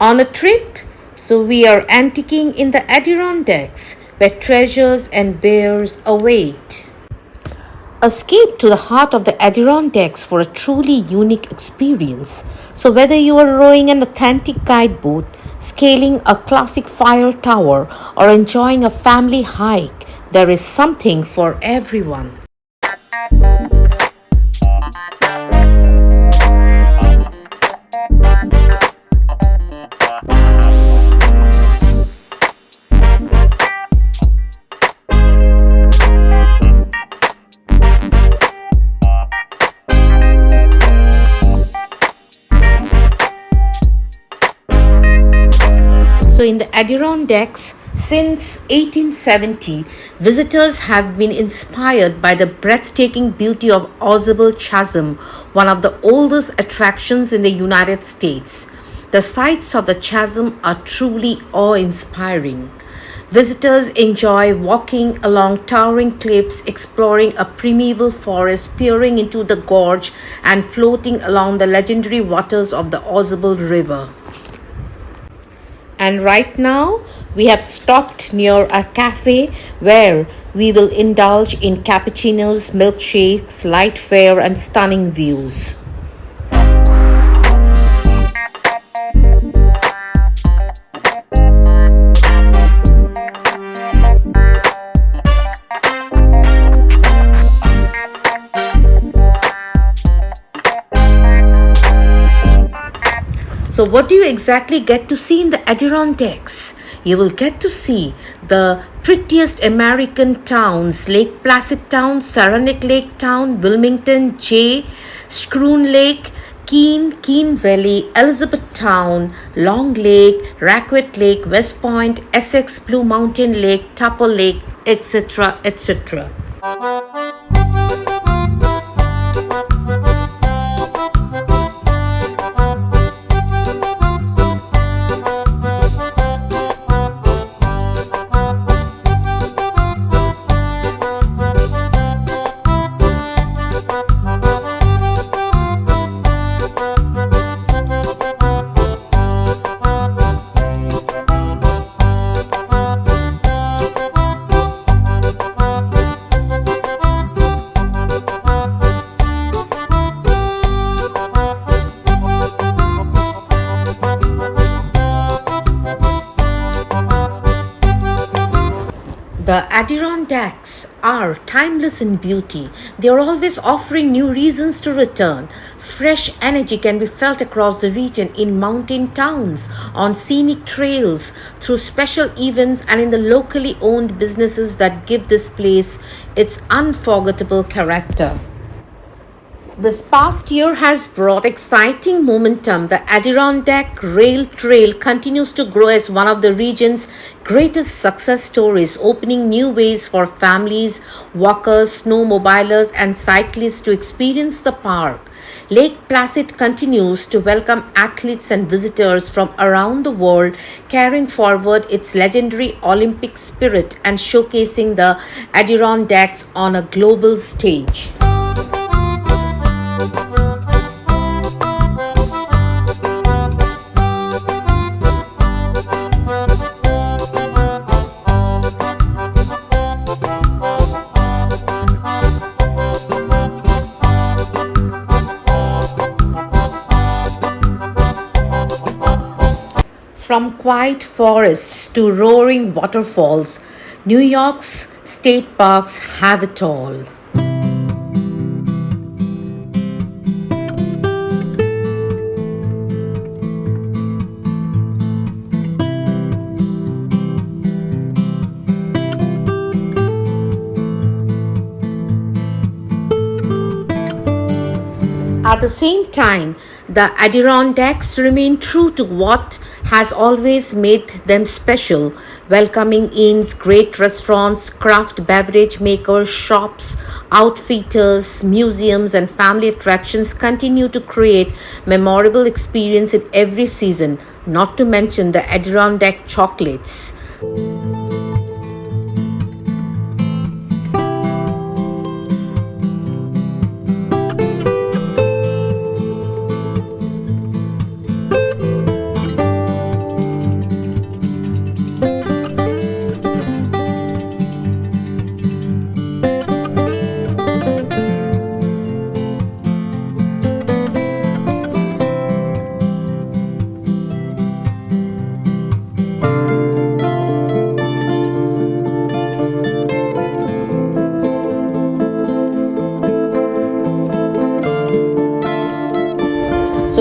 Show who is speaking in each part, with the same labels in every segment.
Speaker 1: On a trip? So we are antiquing in the Adirondacks, where treasures and bears await. Escape to the heart of the Adirondacks for a truly unique experience. So, whether you are rowing an authentic guideboat, scaling a classic fire tower, or enjoying a family hike, there is something for everyone. So, in the Adirondacks, since 1870, visitors have been inspired by the breathtaking beauty of Ozable Chasm, one of the oldest attractions in the United States. The sights of the chasm are truly awe-inspiring. Visitors enjoy walking along towering cliffs, exploring a primeval forest, peering into the gorge, and floating along the legendary waters of the Ozable River. And right now, we have stopped near a cafe where we will indulge in cappuccinos, milkshakes, light fare, and stunning views. So, what do you exactly get to see in the Adirondacks? You will get to see the prettiest American towns: Lake Placid Town, Saranac Lake Town, Wilmington, Jay, Schroon Lake, Keene Valley, Elizabethtown, Long Lake, Raquette Lake, West Point, Essex, Blue Mountain Lake, Tupper Lake, etc., etc. The Adirondacks are timeless in beauty. They are always offering new reasons to return. Fresh energy can be felt across the region in mountain towns, on scenic trails, through special events, and in the locally owned businesses that give this place its unforgettable character. This past year has brought exciting momentum. The Adirondack Rail Trail continues to grow as one of the region's greatest success stories, opening new ways for families, walkers, snowmobilers, and cyclists to experience the park. Lake Placid continues to welcome athletes and visitors from around the world, carrying forward its legendary Olympic spirit and showcasing the Adirondacks on a global stage. From quiet forests to roaring waterfalls, New York's state parks have it all. At the same time, the Adirondacks remain true to what has always made them special, welcoming inns, great restaurants, craft beverage makers, shops, outfitters, museums, and family attractions continue to create memorable experience in every season, not to mention the Adirondack chocolates.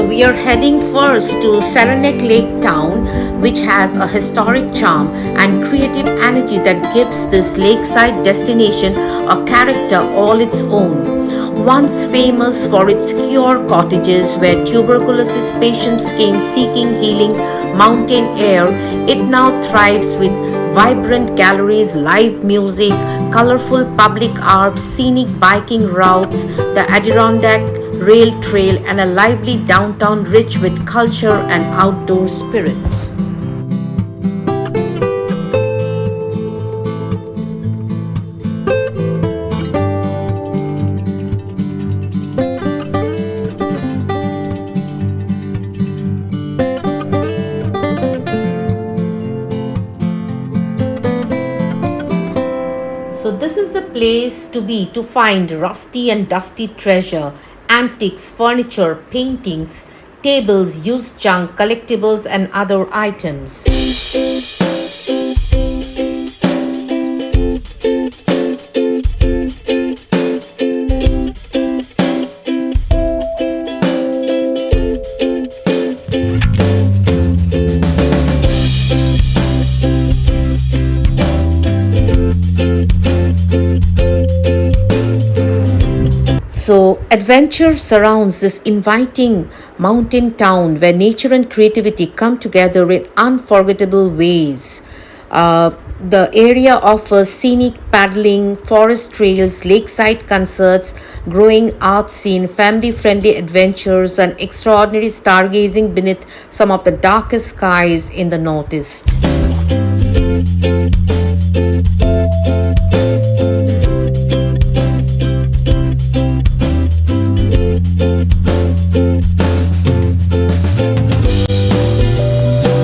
Speaker 1: So we are heading first to Saranac Lake Town, which has a historic charm and creative energy that gives this lakeside destination a character all its own. Once famous for its cure cottages where tuberculosis patients came seeking healing mountain air, it now thrives with vibrant galleries, live music, colorful public art, scenic biking routes, the Adirondack Rail Trail, and a lively downtown rich with culture and outdoor spirit. So, this is the place to be to find rusty and dusty treasure, antiques, furniture, paintings, tables, used junk, collectibles, and other items. So, adventure surrounds this inviting mountain town where nature and creativity come together in unforgettable ways. The area offers scenic paddling, forest trails, lakeside concerts, growing art scene, family friendly adventures, and extraordinary stargazing beneath some of the darkest skies in the Northeast.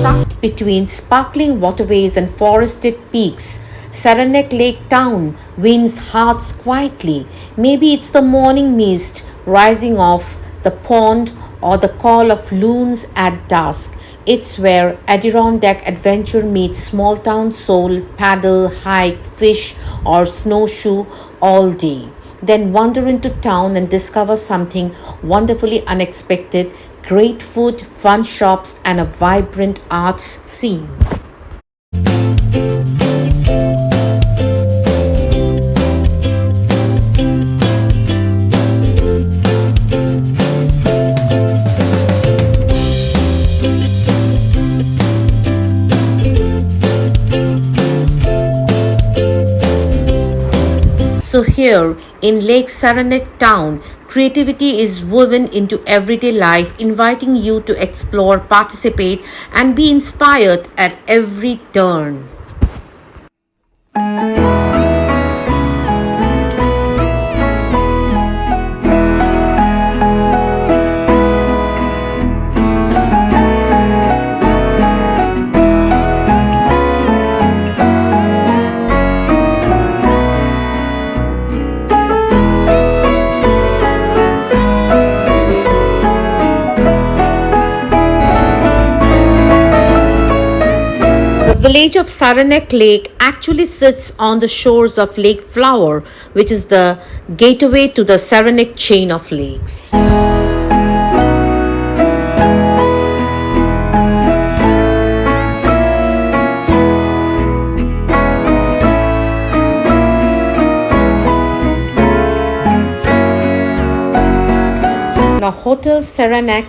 Speaker 1: Tucked between sparkling waterways and forested peaks, Saranac Lake Town wins hearts quietly. Maybe it's the morning mist rising off the pond or the call of loons at dusk. It's where Adirondack adventure meets small town soul, paddle, hike, fish, or snowshoe all day. Then wander into town and discover something wonderfully unexpected, great food, fun shops, and a vibrant arts scene. So, here in Lake Saranac Town, creativity is woven into everyday life, inviting you to explore, participate, and be inspired at every turn. The village of Saranac Lake actually sits on the shores of Lake Flower, which is the gateway to the Saranac chain of lakes. Now, Hotel Saranac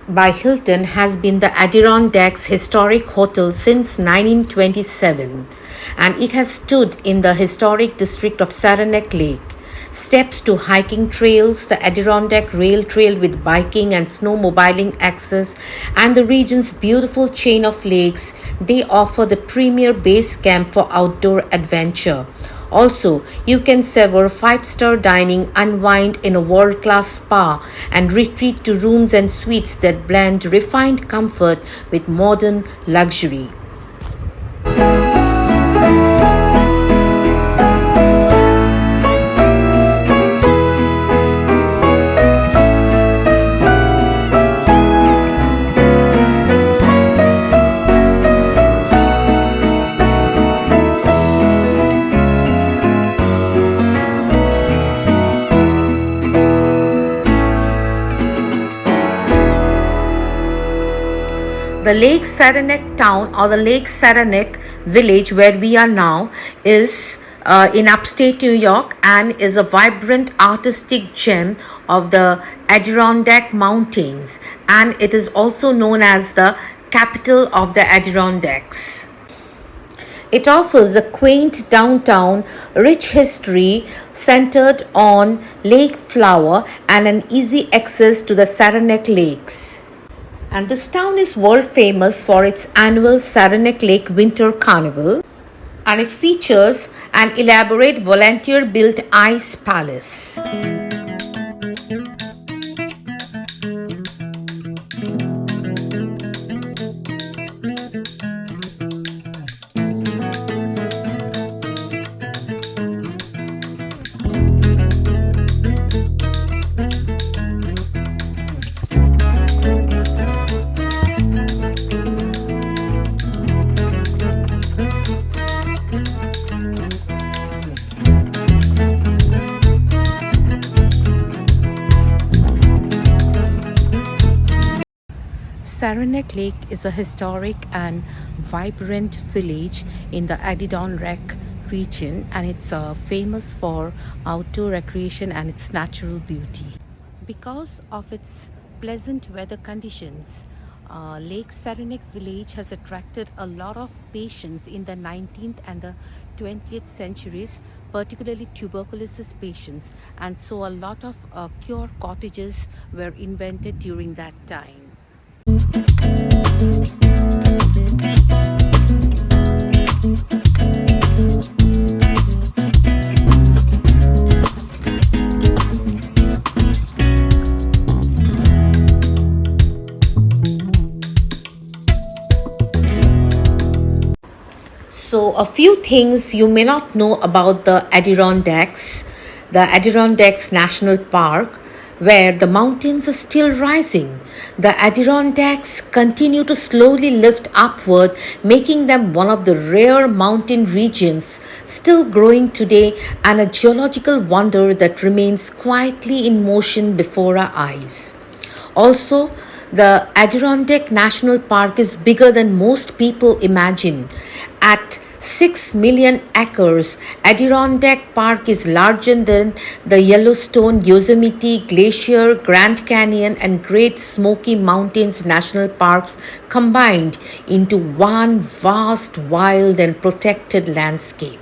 Speaker 1: by Hilton has been the Adirondacks historic hotel since 1927, and it has stood in the historic district of Saranac Lake. Steps to hiking trails, the Adirondack Rail Trail with biking and snowmobiling access, and the region's beautiful chain of lakes, they offer the premier base camp for outdoor adventure. Also, you can savor five-star dining, unwind in a world-class spa, and retreat to rooms and suites that blend refined comfort with modern luxury. The Lake Saranac town or the Lake Saranac village where we are now is in upstate New York and is a vibrant artistic gem of the Adirondack Mountains, and it is also known as the capital of the Adirondacks. It offers a quaint downtown, rich history centered on lake flower and an easy access to the Saranac Lakes. And this town is world famous for its annual Saranac Lake Winter Carnival, and it features an elaborate volunteer built ice palace. Saranac Lake is a historic and vibrant village in the Adirondack region, and it's famous for outdoor recreation and its natural beauty. Because of its pleasant weather conditions, Lake Saranac village has attracted a lot of patients in the 19th and the 20th centuries, particularly tuberculosis patients, and so a lot of cure cottages were invented during that time. So, a few things you may not know about the Adirondacks National Park, where the mountains are still rising. The Adirondacks continue to slowly lift upward, making them one of the rare mountain regions still growing today and a geological wonder that remains quietly in motion before our eyes. Also, the Adirondack National Park is bigger than most people imagine. At 6 million acres, Adirondack Park is larger than the Yellowstone, Yosemite, Glacier, Grand Canyon, and Great Smoky Mountains National Parks combined into one vast, wild, and protected landscape.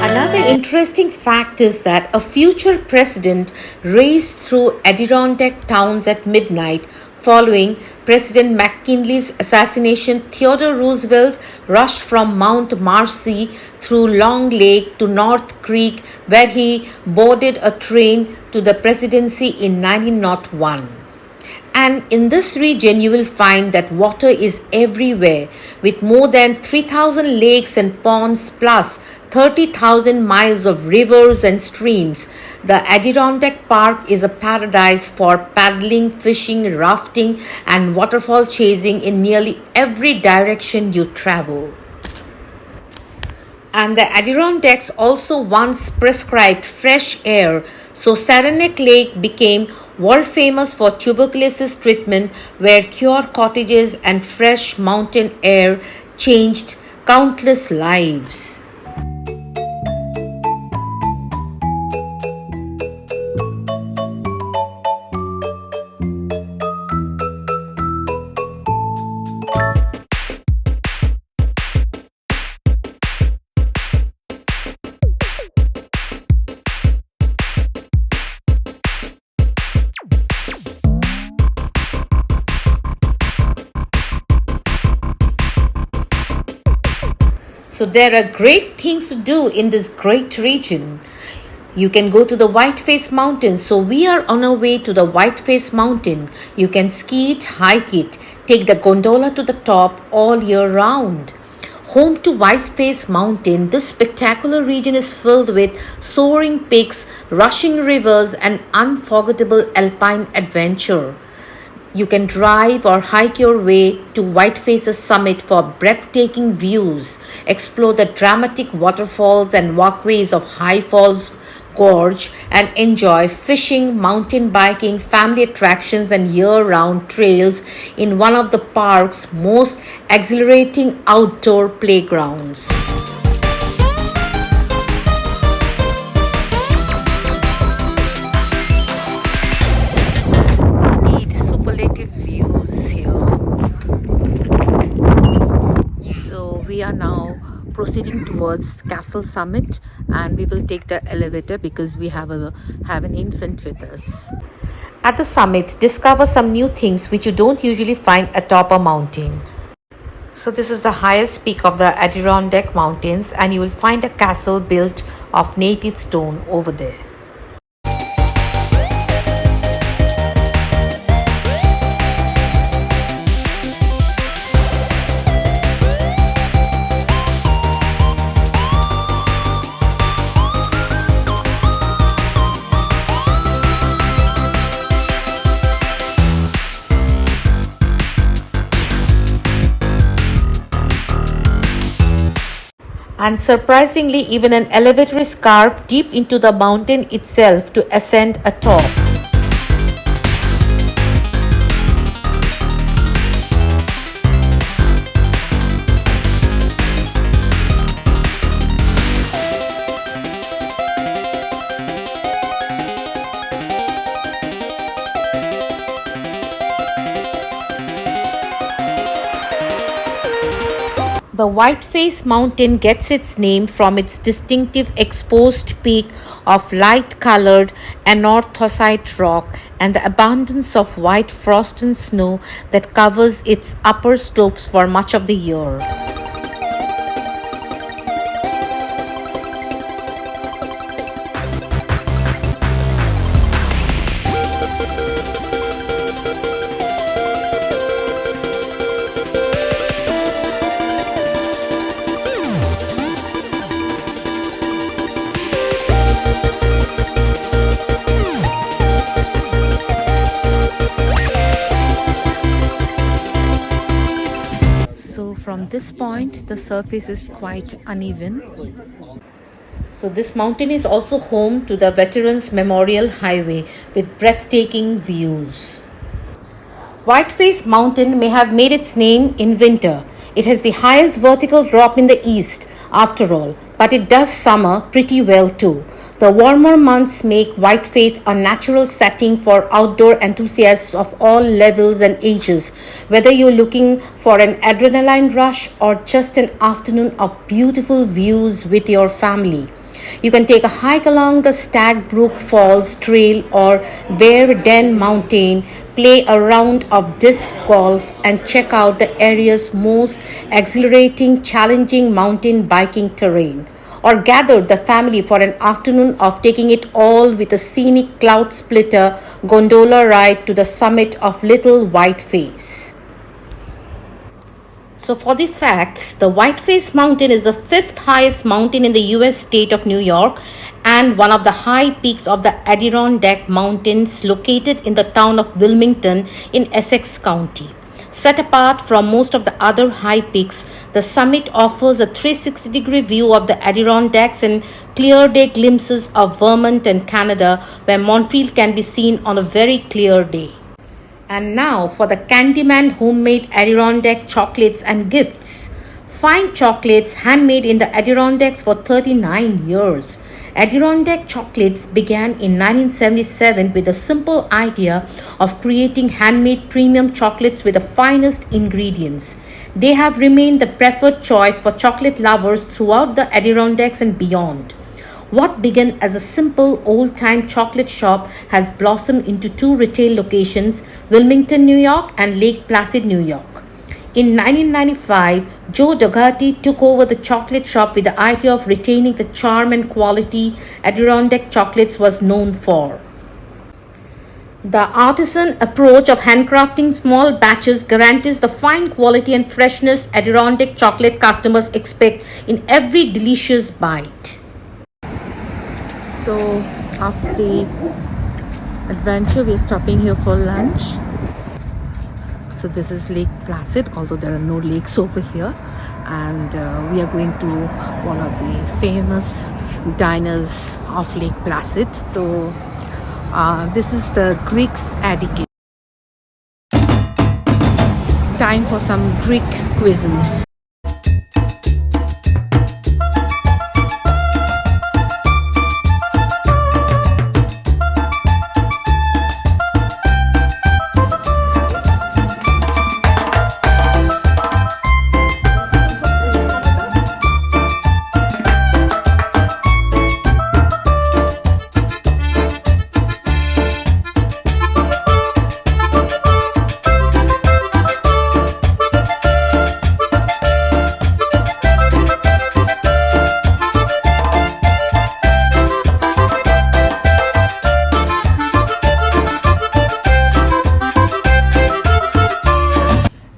Speaker 1: Another interesting fact is that a future president raced through Adirondack towns at midnight following President McKinley's assassination. Theodore Roosevelt rushed from Mount Marcy through Long Lake to North Creek, where he boarded a train to the presidency in 1901. And in this region, you will find that water is everywhere, with more than 3,000 lakes and ponds plus 30,000 miles of rivers and streams. The Adirondack Park is a paradise for paddling, fishing, rafting, and waterfall chasing in nearly every direction you travel. And the Adirondacks also once prescribed fresh air, so Saranac Lake became world famous for tuberculosis treatment, where cure cottages and fresh mountain air changed countless lives. So there are great things to do in this great region. You can go to the Whiteface Mountain. So we are on our way to the Whiteface Mountain. You can ski it, hike it, take the gondola to the top all year round. Home to Whiteface Mountain, this spectacular region is filled with soaring peaks, rushing rivers, and unforgettable alpine adventure. You can drive or hike your way to Whiteface's summit for breathtaking views, explore the dramatic waterfalls and walkways of High Falls Gorge, and enjoy fishing, mountain biking, family attractions, and year round trails in one of the park's most exhilarating outdoor playgrounds. Indeed, superlative views here. So we are now proceeding towards Castle Summit, and we will take the elevator because we have an infant with us. At the summit, discover some new things which you don't usually find atop a mountain. So this is the highest peak of the Adirondack Mountains, and you will find a castle built of native stone over there. And surprisingly, even an elevator is carved deep into the mountain itself to ascend atop. The Whiteface Mountain gets its name from its distinctive exposed peak of light-colored anorthosite rock and the abundance of white frost and snow that covers its upper slopes for much of the year. So from this point, the surface is quite uneven. So this mountain is also home to the Veterans Memorial Highway with breathtaking views. Whiteface Mountain may have made its name in winter. It has the highest vertical drop in the east, after all, but it does summer pretty well too. The warmer months make Whiteface a natural setting for outdoor enthusiasts of all levels and ages, whether you're looking for an adrenaline rush or just an afternoon of beautiful views with your family. You can take a hike along the Stag Brook Falls Trail or Bear Den Mountain, play a round of disc golf, and check out the area's most exhilarating, challenging mountain biking terrain. Or gather the family for an afternoon of taking it all with a scenic cloud splitter gondola ride to the summit of Little Whiteface. So for the facts, the Whiteface Mountain is the fifth highest mountain in the US state of New York and one of the high peaks of the Adirondack Mountains located in the town of Wilmington in Essex County. Set apart from most of the other high peaks, the summit offers a 360-degree view of the Adirondacks and clear day glimpses of Vermont and Canada, where Montreal can be seen on a very clear day. And now for the Candyman homemade Adirondack chocolates and gifts. Fine chocolates handmade in the Adirondacks for 39 years. Adirondack chocolates began in 1977 with the simple idea of creating handmade premium chocolates with the finest ingredients. They have remained the preferred choice for chocolate lovers throughout the Adirondacks and beyond. What began as a simple old-time chocolate shop has blossomed into two retail locations, Wilmington, New York and Lake Placid, New York. In 1995, Joe Dougherty took over the chocolate shop with the idea of retaining the charm and quality Adirondack chocolates was known for. The artisan approach of handcrafting small batches guarantees the fine quality and freshness Adirondack chocolate customers expect in every delicious bite. So, after the adventure, we're stopping here for lunch. So, this is Lake Placid, although there are no lakes over here. And we are going to one of the famous diners of Lake Placid. So, this is the Greek's Attic. Time for some Greek cuisine.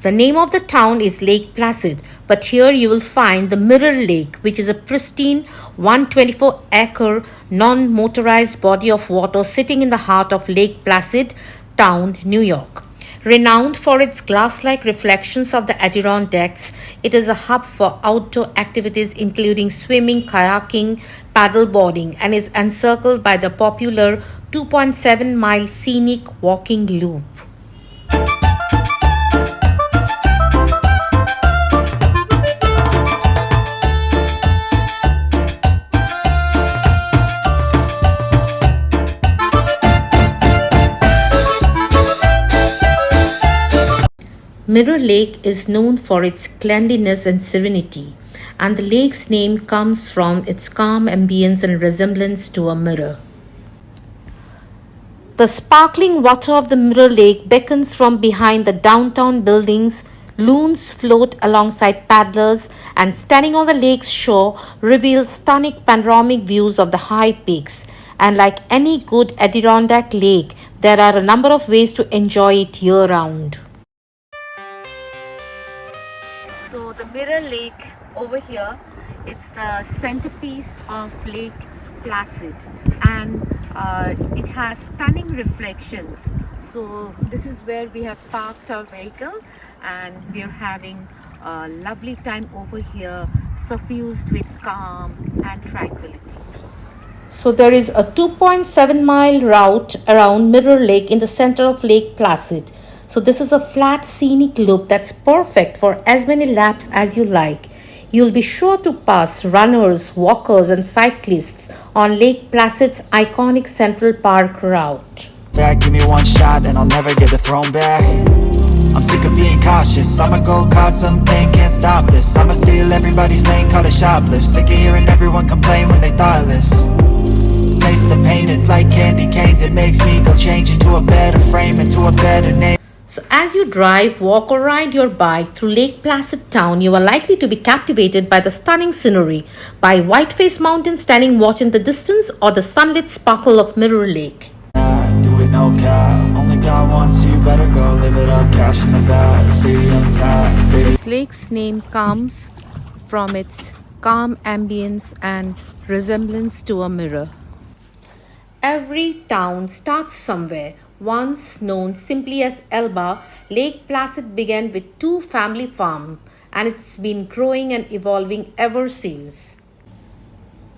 Speaker 1: The name of the town is Lake Placid, but here you will find the Mirror Lake, which is a pristine 124-acre non-motorized body of water sitting in the heart of Lake Placid town, New York. Renowned for its glass-like reflections of the Adirondacks, it is a hub for outdoor activities including swimming, kayaking, paddleboarding, and is encircled by the popular 2.7-mile scenic walking loop. Mirror Lake is known for its cleanliness and serenity, and the lake's name comes from its calm ambience and resemblance to a mirror. The sparkling water of the Mirror Lake beckons from behind the downtown buildings. Loons float alongside paddlers, and standing on the lake's shore reveals stunning panoramic views of the high peaks. And like any good Adirondack lake, there are a number of ways to enjoy it year round. So the Mirror Lake over here, it's the centerpiece of Lake Placid, and it has stunning reflections. So this is where we have parked our vehicle, and we're having a lovely time over here, suffused with calm and tranquility. So there is a 2.7-mile route around Mirror Lake in the center of Lake Placid. So this is a flat scenic loop that's perfect for as many laps as you like. You'll be sure to pass runners, walkers, and cyclists on Lake Placid's iconic Central Park route.
Speaker 2: Give me one shot and I'll never get the throne back. I'm sick of being cautious. I'ma go cause something, can't stop this. I'ma steal everybody's lane, call it shoplift. Sick of hearing everyone complain when they thoughtless. Taste the pain, it's like candy canes. It makes me go change into a better frame, into a better name.
Speaker 1: So as you drive, walk, or ride your bike through Lake Placid town, you are likely to be captivated by the stunning scenery, by Whiteface Mountain standing watch in the distance, or the sunlit sparkle of Mirror Lake.
Speaker 2: Do it no cap, only God wants you, better go live it up, cash in the bag, stadium tap.
Speaker 1: This lake's name comes from its calm ambience and resemblance to a mirror. Every town starts somewhere. Once known simply as Elba, Lake Placid began with two family farms, and it's been growing and evolving ever since.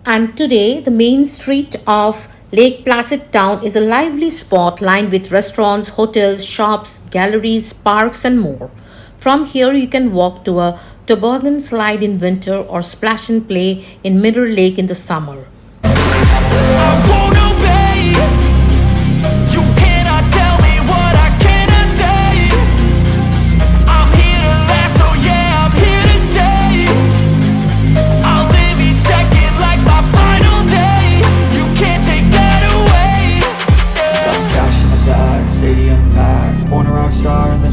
Speaker 1: And today, the main street of Lake Placid town is a lively spot lined with restaurants, hotels, shops, galleries, parks, and more. From here, you can walk to a toboggan slide in winter or splash and play in Mirror Lake in the summer.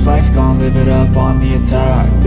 Speaker 2: Life gon' live it up on the attack.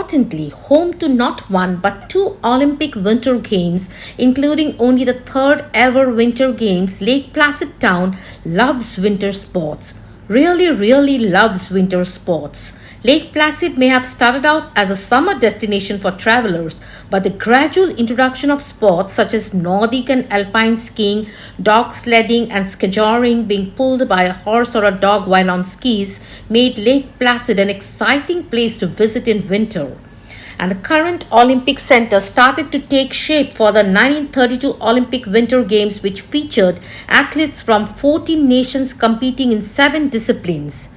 Speaker 1: importantly, home to not one but two Olympic Winter Games, including only the third ever Winter Games, Lake Placid Town loves winter sports. Really, really loves winter sports. Lake Placid may have started out as a summer destination for travelers, but the gradual introduction of sports such as Nordic and alpine skiing, dog sledding, and skijoring, being pulled by a horse or a dog while on skis, made Lake Placid an exciting place to visit in winter. And the current Olympic Center started to take shape for the 1932 Olympic Winter Games, which featured athletes from 14 nations competing in 7 disciplines.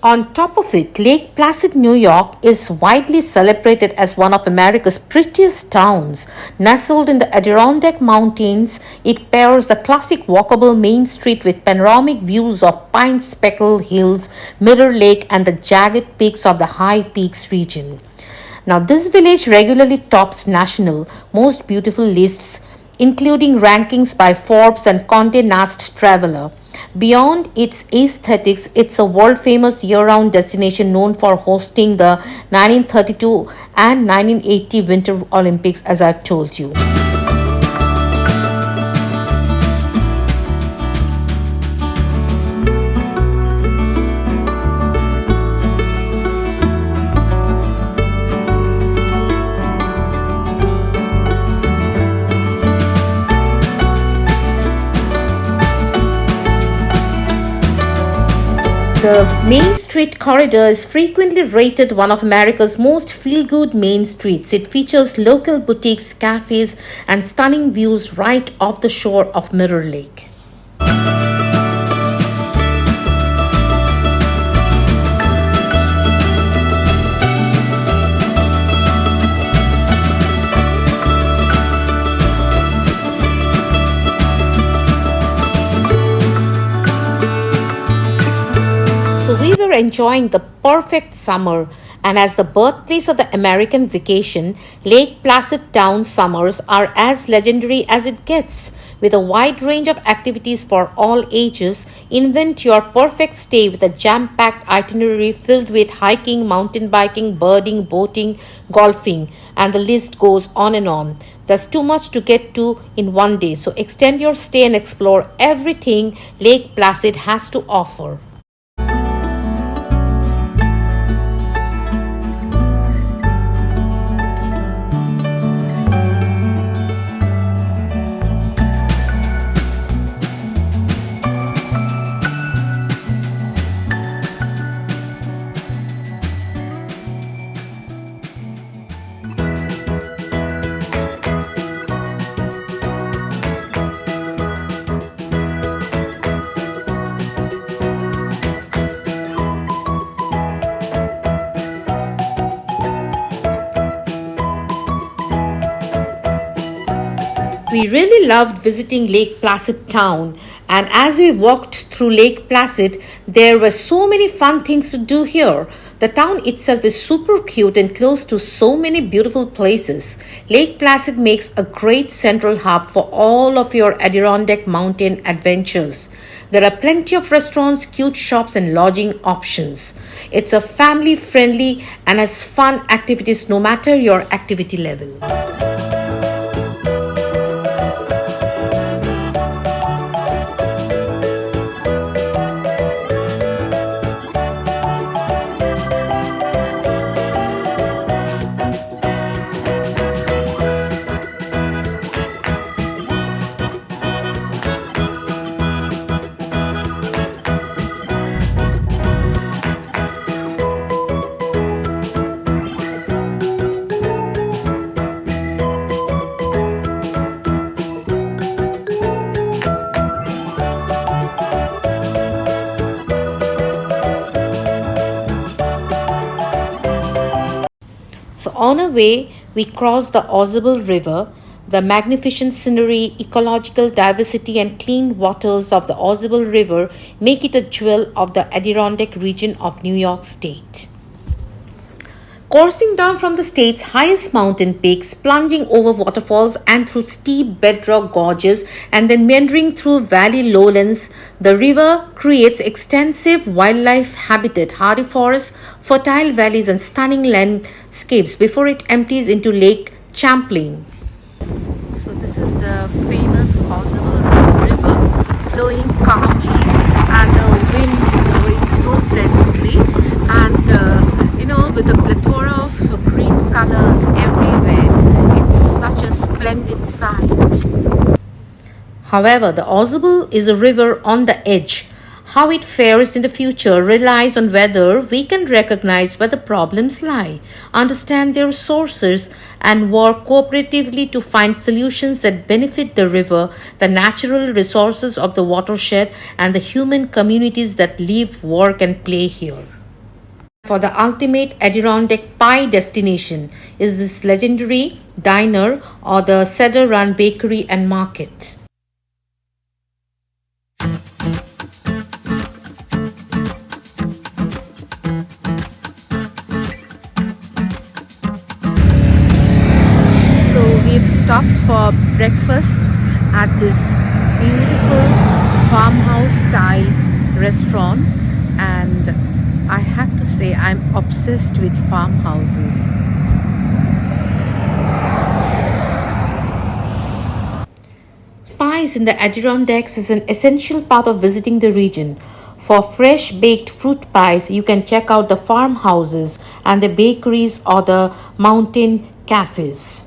Speaker 1: On top of it, Lake Placid, New York is widely celebrated as one of America's prettiest towns. Nestled in the Adirondack Mountains, it pairs a classic walkable main street with panoramic views of pine speckled hills, Mirror Lake, and the jagged peaks of the High Peaks region. Now, this village regularly tops national most beautiful lists, including rankings by Forbes and Condé Nast Traveler. Beyond its aesthetics, it's a world famous year round destination known for hosting the 1932 and 1980 Winter Olympics, as I've told you. The Main Street corridor is frequently rated one of America's most feel good main streets. It features local boutiques, cafes, and stunning views right off the shore of Mirror Lake. So we were enjoying the perfect summer, and as the birthplace of the American vacation, Lake Placid Town summers are as legendary as it gets. With a wide range of activities for all ages, invent your perfect stay with a jam-packed itinerary filled with hiking, mountain biking, birding, boating, golfing, and the list goes on and on. There's too much to get to in one day, so extend your stay and explore everything Lake Placid has to offer. We really loved visiting Lake Placid town, and as we walked through Lake Placid, there were so many fun things to do here. The town itself is super cute and close to so many beautiful places. Lake Placid makes a great central hub for all of your Adirondack mountain adventures. There are plenty of restaurants, cute shops, and lodging options. It's a family friendly and has fun activities no matter your activity level. So, on our way, we cross the Ozable River. The magnificent scenery, ecological diversity, and clean waters of the Ozable River make it a jewel of the Adirondack region of New York State. Coursing down from the state's highest mountain peaks, plunging over waterfalls and through steep bedrock gorges, and then meandering through valley lowlands, the river creates extensive wildlife habitat, hardy forests, fertile valleys, and stunning landscapes before it empties into Lake Champlain. So this is the famous Ozable River flowing calmly and the wind blowing so pleasantly and with a plethora of green colors everywhere. It's such a splendid sight. However, the Ozable is a river on the edge. How it fares in the future relies on whether we can recognize where the problems lie, understand their sources, and work cooperatively to find solutions that benefit the river, the natural resources of the watershed, and the human communities that live, work, and play here. For the ultimate Adirondack pie destination is this legendary diner or the Cedar Run Bakery and Market. We've stopped for breakfast at this beautiful farmhouse style restaurant, and I have to say I'm obsessed with farmhouses. Pies in the Adirondacks is an essential part of visiting the region. For fresh baked fruit pies, you can check out the farmhouses and the bakeries or the mountain cafes.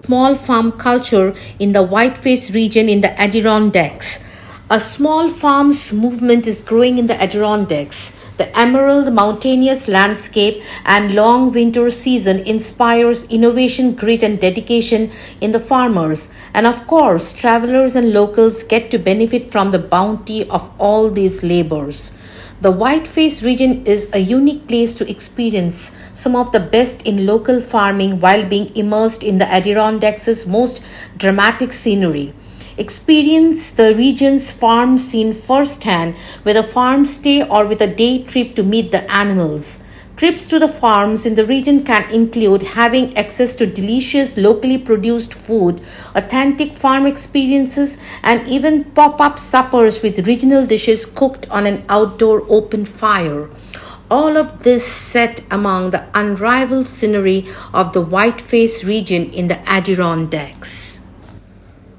Speaker 1: Small farm culture in the Whiteface region in the Adirondacks. A small farms movement is growing in the Adirondacks. The emerald mountainous landscape and long winter season inspires innovation, grit, and dedication in the farmers. And of course, travelers and locals get to benefit from the bounty of all these labors. The Whiteface region is a unique place to experience some of the best in local farming while being immersed in the Adirondacks' most dramatic scenery. Experience the region's farm scene firsthand with a farm stay or with a day trip to meet the animals. Trips to the farms in the region can include having access to delicious locally produced food, authentic farm experiences, and even pop-up suppers with regional dishes cooked on an outdoor open fire. All of this set among the unrivaled scenery of the Whiteface region in the Adirondacks.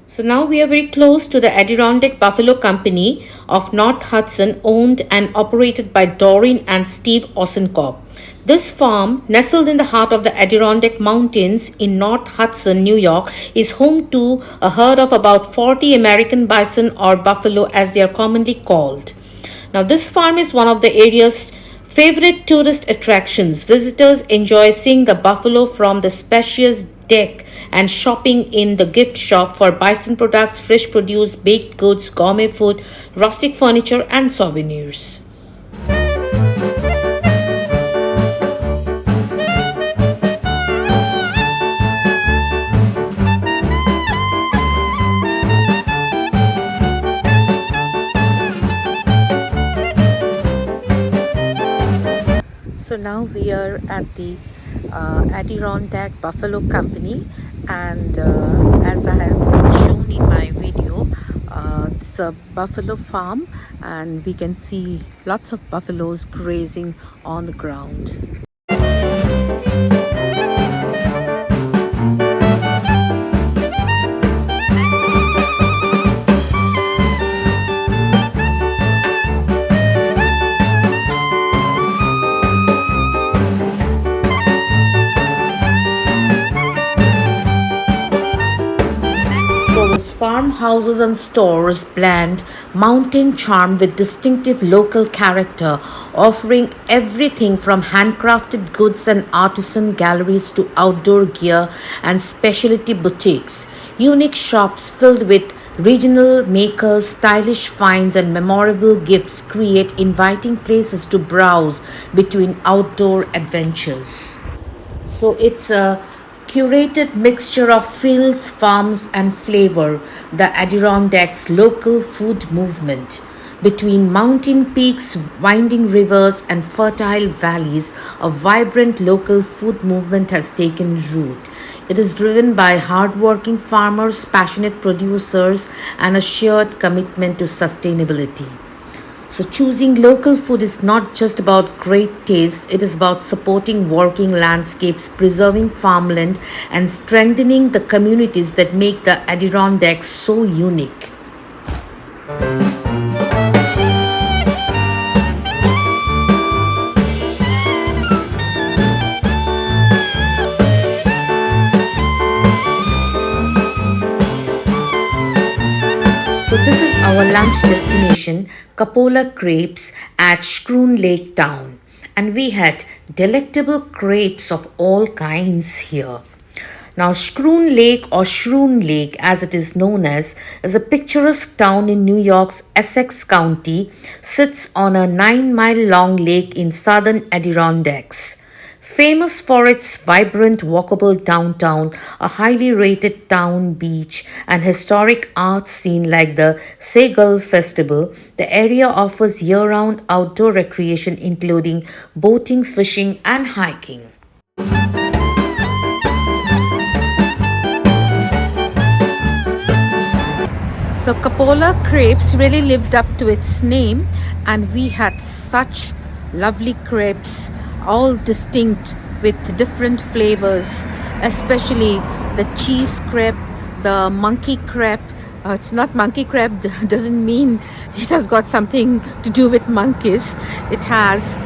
Speaker 1: So now we are very close to the Adirondack Buffalo Company of North Hudson, owned and operated by Doreen and Steve Osenkorp. This farm, nestled in the heart of the Adirondack Mountains in North Hudson, New York, is home to a herd of about 40 American bison or buffalo as they are commonly called. Now this farm is one of the area's favorite tourist attractions. Visitors enjoy seeing the buffalo from the spacious deck and shopping in the gift shop for bison products, fresh produce, baked goods, gourmet food, rustic furniture, and souvenirs. So now we are at the Adirondack Buffalo Company, and as I have shown in my video, it's a buffalo farm and we can see lots of buffaloes grazing on the ground. Those farmhouses and stores blend mountain charm with distinctive local character, offering everything from handcrafted goods and artisan galleries to outdoor gear and specialty boutiques. Unique shops filled with regional makers, stylish finds, and memorable gifts create inviting places to browse between outdoor adventures. So it's a curated mixture of fields, farms, and flavor, the Adirondacks local food movement. Between mountain peaks, winding rivers, and fertile valleys, a vibrant local food movement has taken root. It is driven by hardworking farmers, passionate producers, and a shared commitment to sustainability. So, choosing local food is not just about great taste, it is about supporting working landscapes, preserving farmland, and strengthening the communities that make the Adirondacks so unique. So this is our lunch destination, Capola Crepes at Shroon Lake Town. And we had delectable crepes of all kinds here. Now, Shroon Lake or Shroon Lake, as it is known as, is a picturesque town in New York's Essex County, sits on a 9-mile long lake in southern Adirondacks. Famous for its vibrant walkable downtown, a highly rated town beach, and historic art scene like the Seagull Festival, the area offers year-round outdoor recreation including boating, fishing, and hiking. So Capola Crepes really lived up to its name, and we had such lovely crepes, all distinct with different flavors, especially the cheese crepe, the monkey crepe. It's not monkey crepe, doesn't mean it has got something to do with monkeys. It has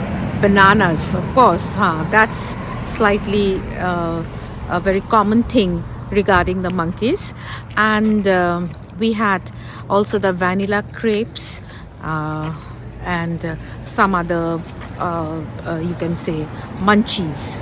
Speaker 1: bananas, of course. That's slightly a very common thing regarding the monkeys. And we had also the vanilla crepes and some other, you can say, munchies.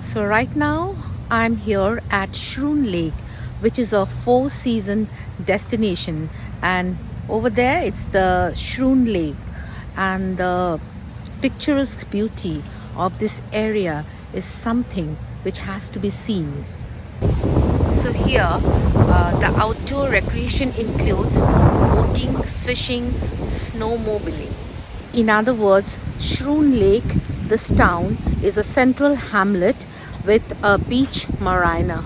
Speaker 1: So right now I'm here at Shroon Lake, which is a 4-season destination, and over there it's the Shroon Lake, and the picturesque beauty of this area is something which has to be seen. So here the outdoor recreation includes boating, fishing, snowmobiling. In other words, Shroon Lake, this town, is a central hamlet with a beach marina.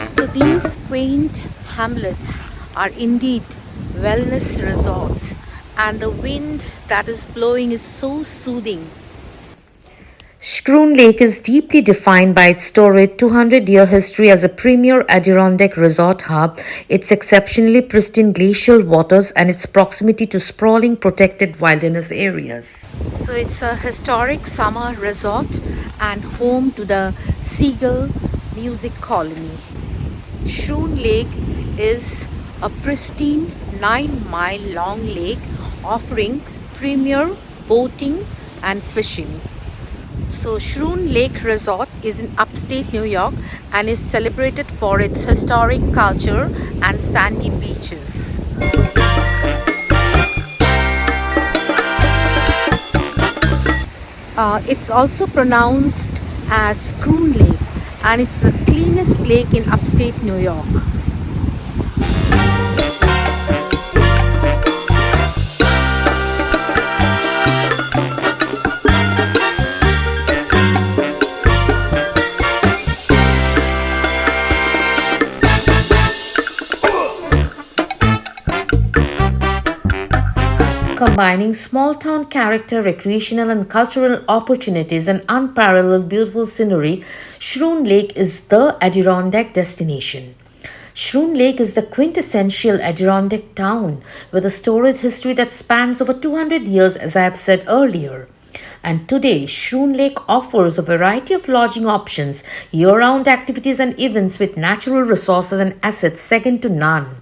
Speaker 1: So these quaint hamlets are indeed wellness resorts, and the wind that is blowing is so soothing. Shroon Lake is deeply defined by its storied 200-year history as a premier Adirondack resort hub, its exceptionally pristine glacial waters, and its proximity to sprawling protected wilderness areas. So it's a historic summer resort and home to the Seagull Music Colony. Shroon Lake is a pristine 9-mile long lake offering premier boating and fishing. So Shroon Lake Resort is in upstate New York and is celebrated for its historic culture and sandy beaches. It's also pronounced as Shroon Lake, and it's the cleanest lake in upstate New York. combining small town character, recreational and cultural opportunities, and unparalleled beautiful scenery, Shroon Lake is the Adirondack destination. Shroon Lake is the quintessential Adirondack town with a storied history that spans over 200 years, as I have said earlier. And today, Shroon Lake offers a variety of lodging options, year round activities, and events with natural resources and assets second to none.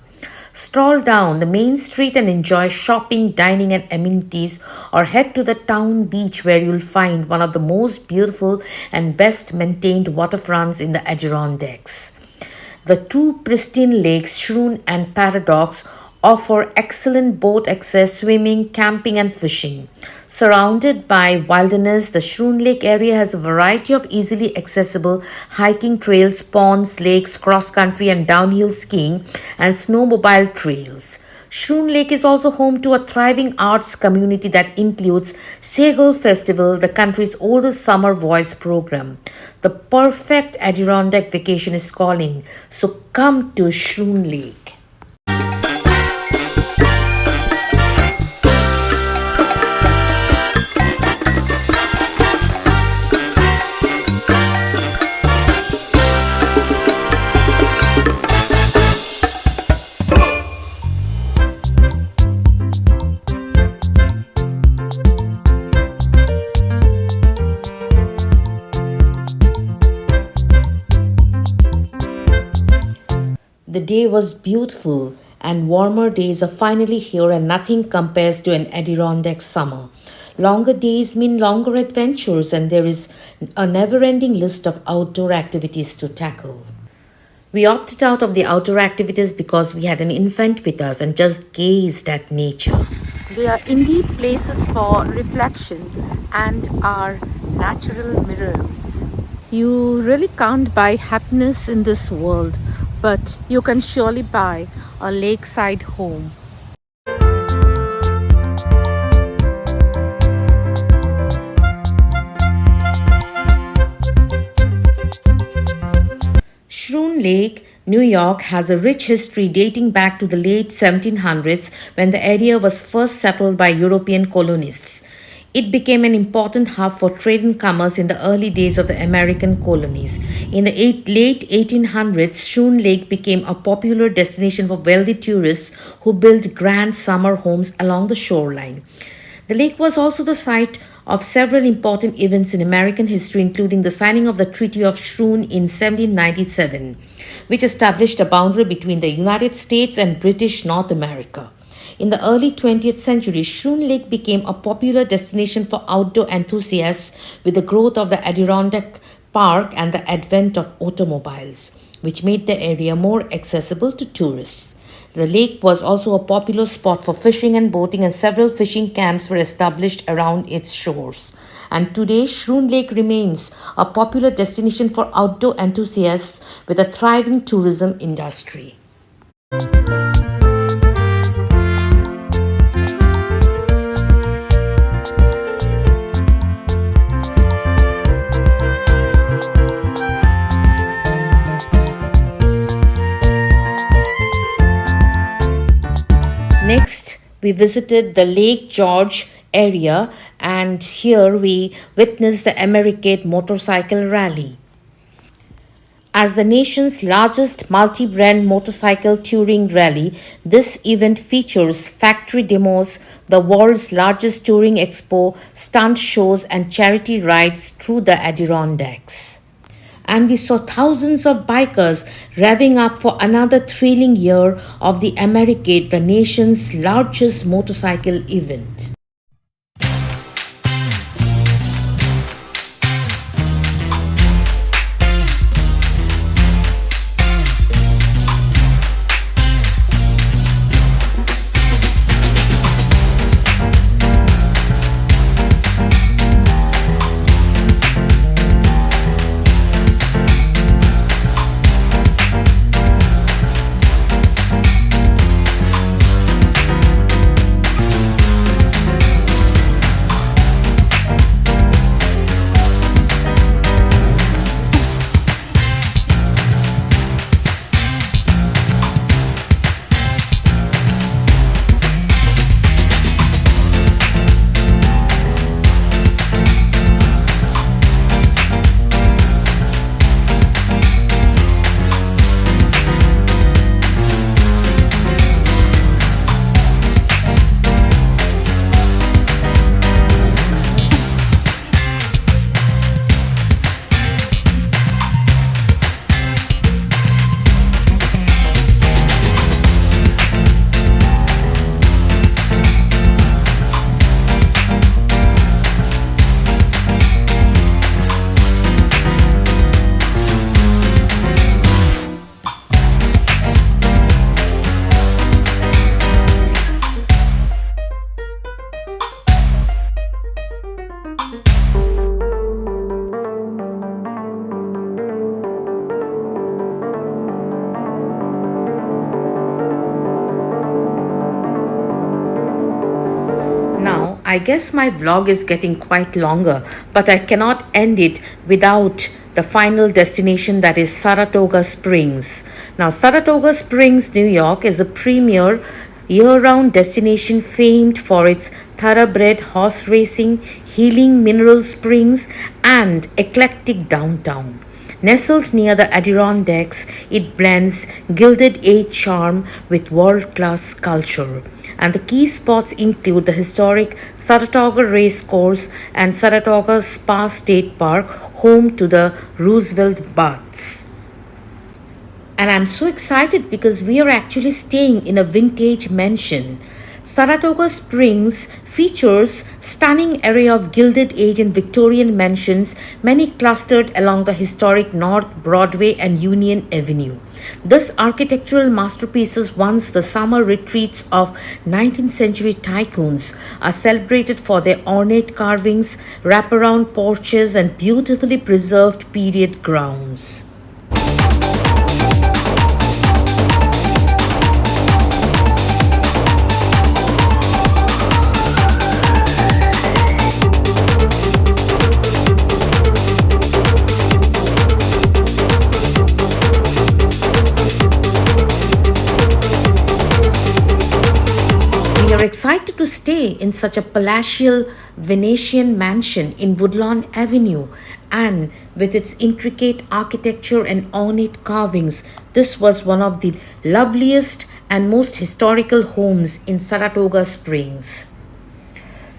Speaker 1: Stroll down the main street and enjoy shopping, dining, and amenities, or head to the town beach where you'll find one of the most beautiful and best maintained waterfronts in the Adirondacks. The two pristine lakes, Shroon and Paradox, offer excellent boat access, swimming, camping, and fishing. Surrounded by wilderness, the Shroon Lake area has a variety of easily accessible hiking trails, ponds, lakes, cross country and downhill skiing, and snowmobile trails. Shroon Lake is also home to a thriving arts community that includes Segal Festival, the country's oldest summer voice program. The perfect Adirondack vacation is calling, so come to Shroon Lake. The day was beautiful, and warmer days are finally here, and nothing compares to an Adirondack summer. Longer days mean longer adventures, and there is a never ending list of outdoor activities to tackle. We opted out of the outdoor activities because we had an infant with us and just gazed at nature. They are indeed places for reflection and are natural mirrors. You really can't buy happiness in this world, but you can surely buy a lakeside home. Shroon Lake, New York has a rich history dating back to the late 1700s when the area was first settled by European colonists. It became an important hub for trade and commerce in the early days of the American colonies. In the late 1800s, Shroon Lake became a popular destination for wealthy tourists who built grand summer homes along the shoreline. The lake was also the site of several important events in American history, including the signing of the Treaty of Shroon in 1797, which established a boundary between the United States and British North America. In the early 20th century, Shroon Lake became a popular destination for outdoor enthusiasts with the growth of the Adirondack Park and the advent of automobiles, which made the area more accessible to tourists. The lake was also a popular spot for fishing and boating, and several fishing camps were established around its shores. And today, Shroon Lake remains a popular destination for outdoor enthusiasts with a thriving tourism industry. Next, we visited the Lake George area, and here we witnessed the Americade motorcycle rally. As the nation's largest multi-brand motorcycle touring rally, this event features factory demos, the world's largest touring expo, stunt shows, and charity rides through the Adirondacks. And we saw thousands of bikers revving up for another thrilling year of the Americade, the nation's largest motorcycle event. I guess my vlog is getting quite longer, but I cannot end it without the final destination, that is Saratoga Springs. Now, Saratoga Springs, New York is a premier year round destination famed for its thoroughbred horse racing, healing mineral springs, and eclectic downtown. Nestled near the Adirondacks, it blends Gilded Age charm with world class culture. And the key spots include the historic Saratoga Race Course and Saratoga Spa State Park, home to the Roosevelt Baths. And I'm so excited because we are actually staying in a vintage mansion. Saratoga Springs features stunning array of Gilded Age and Victorian mansions, many clustered along the historic North Broadway and Union Avenue. These architectural masterpieces, once the summer retreats of 19th century tycoons, are celebrated for their ornate carvings, wraparound porches, and beautifully preserved period grounds. We are excited to stay in such a palatial Venetian mansion in Woodlawn Avenue, and with its intricate architecture and ornate carvings, this was one of the loveliest and most historical homes in Saratoga Springs.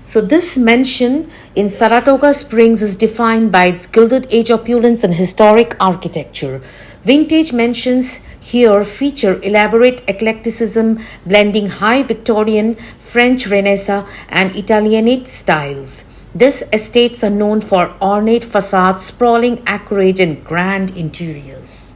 Speaker 1: So, this mansion in Saratoga Springs is defined by its Gilded Age opulence and historic architecture. Vintage mansions here feature elaborate eclecticism, blending high Victorian, French Renaissance, and Italianate styles. These estates are known for ornate facades, sprawling acreage, and grand interiors.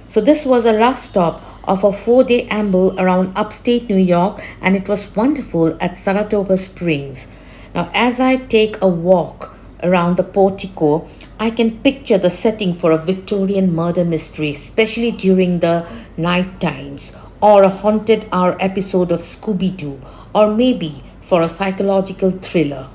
Speaker 1: So, this was a last stop of a 4-day amble around upstate New York, and it was wonderful at Saratoga Springs. Now, as I take a walk around the portico, I can picture the setting for a Victorian murder mystery, especially during the night times, or a haunted hour episode of Scooby Doo, or maybe for a psychological thriller.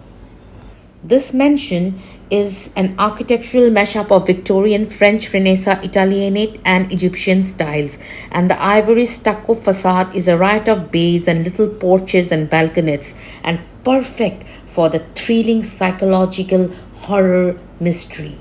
Speaker 1: This mansion is an architectural mashup of Victorian, French, Renaissance, Italianate, and Egyptian styles, and the ivory stucco facade is a riot of bays and little porches and balconies, and perfect for the thrilling psychological horror mystery.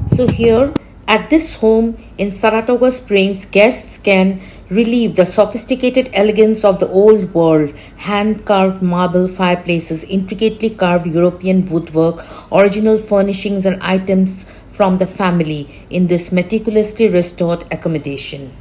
Speaker 1: So, here at this home in Saratoga Springs, guests can relive the sophisticated elegance of the old world, hand carved marble fireplaces, intricately carved European woodwork, original furnishings, and items from the family in this meticulously restored accommodation.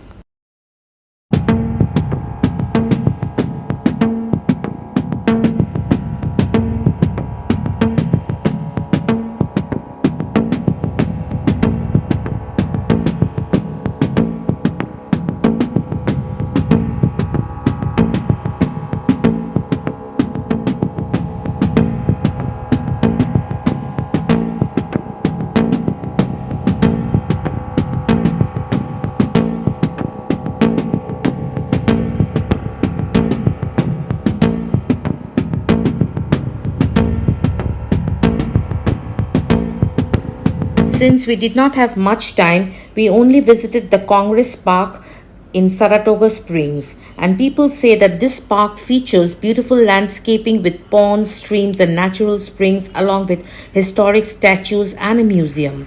Speaker 1: Since we did not have much time, we only visited the Congress Park in Saratoga Springs, and people say that this park features beautiful landscaping with ponds, streams, and natural springs, along with historic statues and a museum.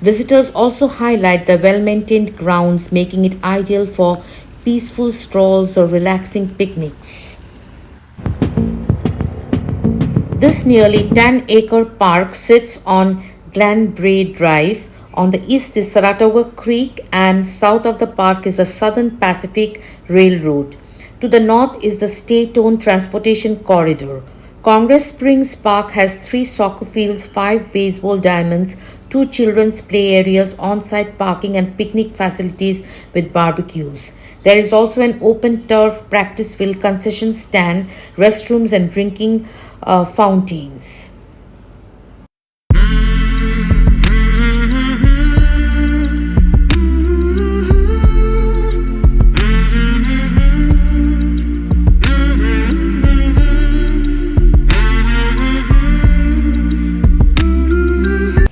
Speaker 1: Visitors also highlight the well maintained grounds, making it ideal for peaceful strolls or relaxing picnics. This nearly 10-acre park sits on Glenbrae Drive. On the east is Saratoga Creek, and south of the park is the Southern Pacific Railroad. To the north is the state-owned transportation corridor. Congress Springs Park has 3 soccer fields, 5 baseball diamonds, 2 children's play areas, on site parking, and picnic facilities with barbecues. There is also an open turf practice field, concession stand, restrooms, and drinking fountains.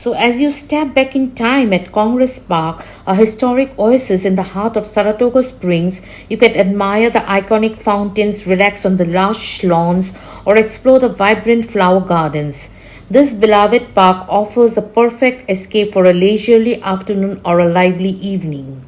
Speaker 1: So, as you step back in time at Congress Park, a historic oasis in the heart of Saratoga Springs, you can admire the iconic fountains, relax on the lush lawns, or explore the vibrant flower gardens. This beloved park offers a perfect escape for a leisurely afternoon or a lively evening.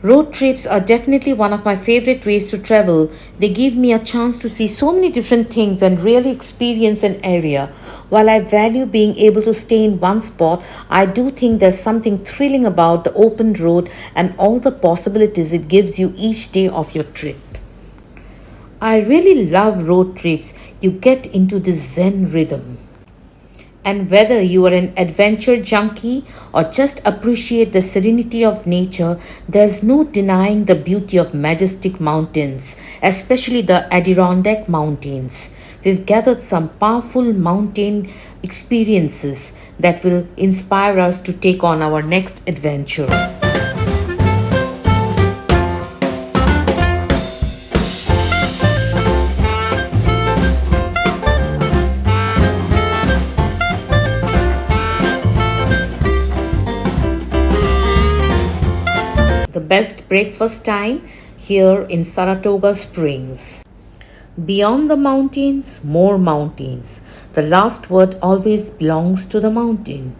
Speaker 1: Road trips are definitely one of my favorite ways to travel. They give me a chance to see so many different things and really experience an area. While I value being able to stay in one spot, I do think there's something thrilling about the open road and all the possibilities it gives you each day of your trip. I really love road trips. You get into this Zen rhythm. And whether you are an adventure junkie or just appreciate the serenity of nature, there's no denying the beauty of majestic mountains, especially the Adirondack Mountains. We've gathered some powerful mountain experiences that will inspire us to take on our next adventure. The best breakfast time here in Saratoga Springs. Beyond the mountains, more mountains. The last word always belongs to the mountain.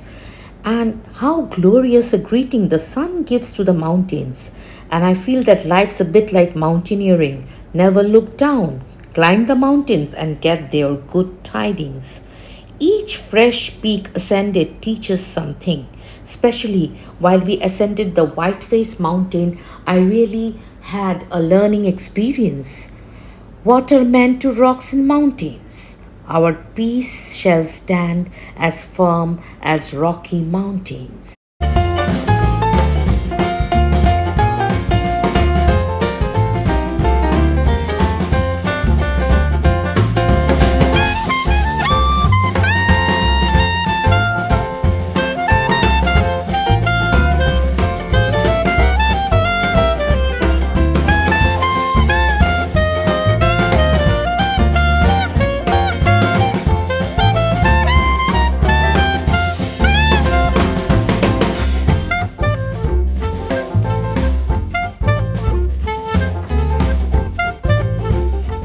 Speaker 1: And how glorious a greeting the sun gives to the mountains. And I feel that life's a bit like mountaineering. Never look down, climb the mountains and get their good tidings. Each fresh peak ascended teaches something. Especially while we ascended the Whiteface Mountain, I really had a learning experience. What are meant to rocks and mountains? Our peace shall stand as firm as rocky mountains.